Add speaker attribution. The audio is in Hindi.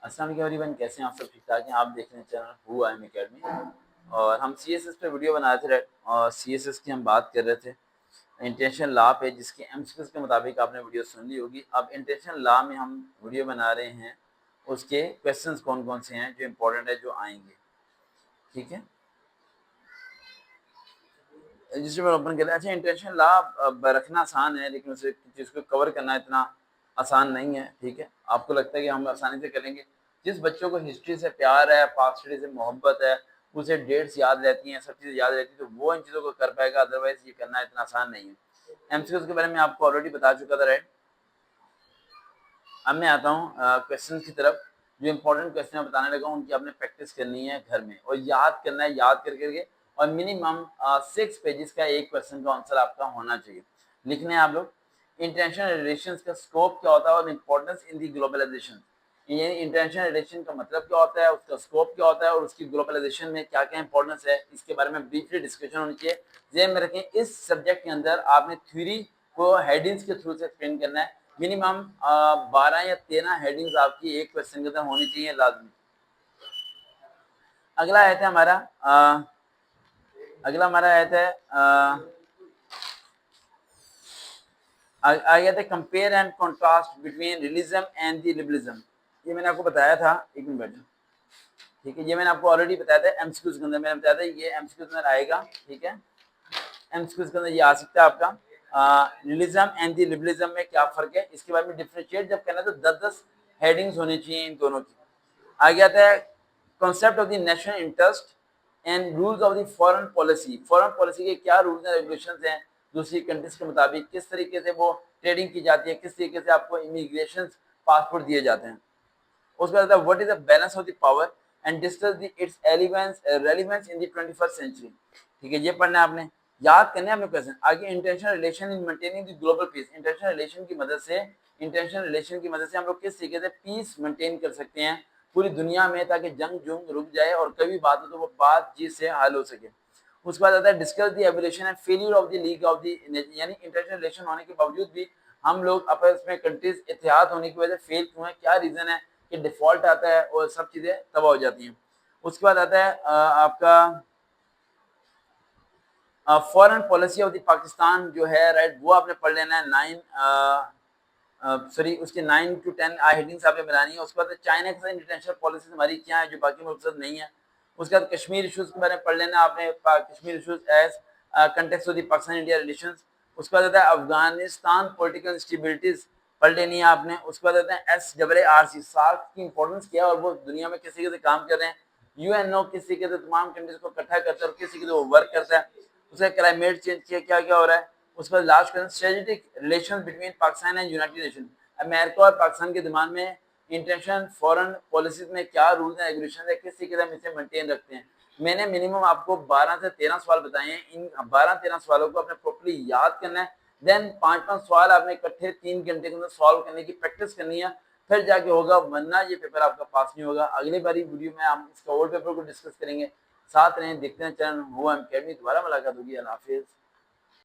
Speaker 1: अस्सलाम वालेकुम एवरीवन, कैसे हैं आप सब? ठीक ठाक हैं? आप देख रहे हैं channel who I am academy और हम सीएसएस पे वीडियो बनाए थे और सीएसएस की हम बात कर रहे थे इंटेंशनल लॉ पे, जिसके एमसीक्यूज के मुताबिक आपने वीडियो सुन ली होगी। अब इंटेंशनल लॉ में हम वीडियो बना रहे हैं, उसके क्वेश्चंस कौन कौन से हैं जो इम्पोर्टेंट है, जो आएंगे। ठीक है, जिसमें मैं ओपन कर। अच्छा, इंटेंशनल लॉ रखना आसान है, लेकिन उसे जिसको कवर करना इतना आसान नहीं है। ठीक है, आपको लगता है कि हम आसानी से करेंगे। जिस बच्चों को हिस्ट्री से प्यार है, पास्ट स्टडी से मोहब्बत है, उसे डेट्स याद रहती हैं, सब चीज़ें याद रहती हैं, तो वो इन चीज़ों को कर पाएगा। अदरवाइज ये करना इतना आसान नहीं है। एमसीक्यूज के बारे में आपको ऑलरेडी बता चुका था, राइट। अब मैं आता हूँ क्वेश्चन की तरफ। जो इंपॉर्टेंट क्वेश्चन मैं बताने लगा हूँ, उनकी आपने प्रैक्टिस करनी है घर में और याद करना है, याद कर करके। और मिनिमम 6 पेजेस का एक क्वेश्चन का आंसर आपका होना चाहिए। लिखने हैं आप लोग। इंटरनेशनल रिलेशंस का स्कोप क्या होता है और इम्पोर्टेंस इन दी ग्लोबलाइजेशन। ये इंटरनेशनल रिलेशन का मतलब क्या होता है, उसका स्कोप क्या होता है और उसकी ग्लोबलाइजेशन में क्या क्या इंपॉर्टेंस है, इसके बारे में ब्रीफली डिस्कशन होनी चाहिए। ध्यान में रखें, इस सब्जेक्ट के अंदर आपने थ्योरी को हेडिंग्स के थ्रू से एक्सप्लेन करना है। मिनिमम 12 या 13 हेडिंग्स आपकी एक क्वेश्चन के अंदर होनी चाहिए, लाजमी। अगला आयत है हमारा अगला हमारा आयत है आयत है compare and contrast between realism and the liberalism. ये मैंने आपको बताया था, एक मिनट बैठो। ठीक है, ये मैंने आपको ऑलरेडी बताया था एमसीक्यूज के अंदर। मैंने बताया था ये एमसीक्यूज के अंदर आएगा। ठीक है, एमसीक्यूज के अंदर ये आ सकता है आपका। रियलिज्म एंड द लिबरलिज्म में क्या फर्क है, इसके बारे में डिफरेंशिएट जब करना है तो 10-10 हेडिंग्स होनी चाहिए इन दोनों की। आगे आता है concept of the national interest and rules of the foreign policy. Foreign policy के क्या रूल्स एंड रेगुलेशंस हैं दूसरी कंट्रीज के मुताबिक, किस तरीके से वो ट्रेडिंग की जाती है, किस तरीके से आपको इमिग्रेशन पासपोर्ट दिए जाते हैं। उसके बाद what is the balance of the power and discuss the its relevance in the 21st century. ठीक है, ये पढ़ना है आपने, याद करना है आपने क्वेश्चन। आगे international relation in maintaining the global piece. International relation की मदद से हम लोग किस तरीके से पीस मेंटेन कर सकते हैं पूरी दुनिया में, ताकि जंग जुंग रुक जाए और कभी बात हो तो वो बातचीत से हल हो सके। उसके बाद आता है discuss the evolution and failure of the league of the, यानी इंटरनेशनल रिलेशन होने के बावजूद भी हम लोग आपस में कंट्रीज इत्तेहाद होने की वजह से फेल क्यों है, क्या रीजन है कि डिफॉल्ट आता है और सब चीजें तबाह हो जाती हैं। उसके बाद आता है आपका foreign policy of the Pakistan जो है, राइट, वो आपने पढ़ लेना है। 9 to 10 हेडिंग्स आपने बनानी है। उसके बाद चाइना के साथ इंटरनेशनल पॉलिसी हमारी क्या है जो बाकी मुल्क के साथ नहीं है। उसके बाद कश्मीर इशूज के बारे में पढ़ लेना आपने, Kashmir issues as context of the Pakistan India relations. उसके बाद आता है अफगानिस्तान पॉलिटिकल इंस्टेबिलिटीज पढ़ लेनी है आपने। उसके बाद आता है SAARC, सार्क की इंपॉर्टेंस क्या है और वो दुनिया में किस तरीके से काम कर रहे हैं। UNO किस तरीके से तमाम कंट्रीज को इकट्ठा करता है और किस तरीके से वो वर्क करता है। उसका क्लाइमेट चेंज क्या क्या हो रहा है। उसके बाद last question, strategic relations between Pakistan and United nation. America और पाकिस्तान के दिमाग में इंटरनेशनल फॉरेन पॉलिसीज में क्या रूल्स एंड रेगुलेशन है, किस तरीके से हम इसे मेंटेन रखते हैं। मैंने मिनिमम आपको 12 से 13 सवाल बताए हैं। इन 12-13 सवालों को आपने प्रॉपर्ली याद करना है। देन 5-5 सवाल आपने इकट्ठे 3 घंटे के अंदर सॉल्व करने की प्रैक्टिस करनी है, फिर जाके होगा, वरना ये पेपर आपका पास नहीं होगा। अगली बारी वीडियो में हम इसका और पेपर को डिस्कस करेंगे। साथ रहें, देखते हैं channel who I am academy. दोबारा मुलाकात होगी। अल्लाह हाफिज़।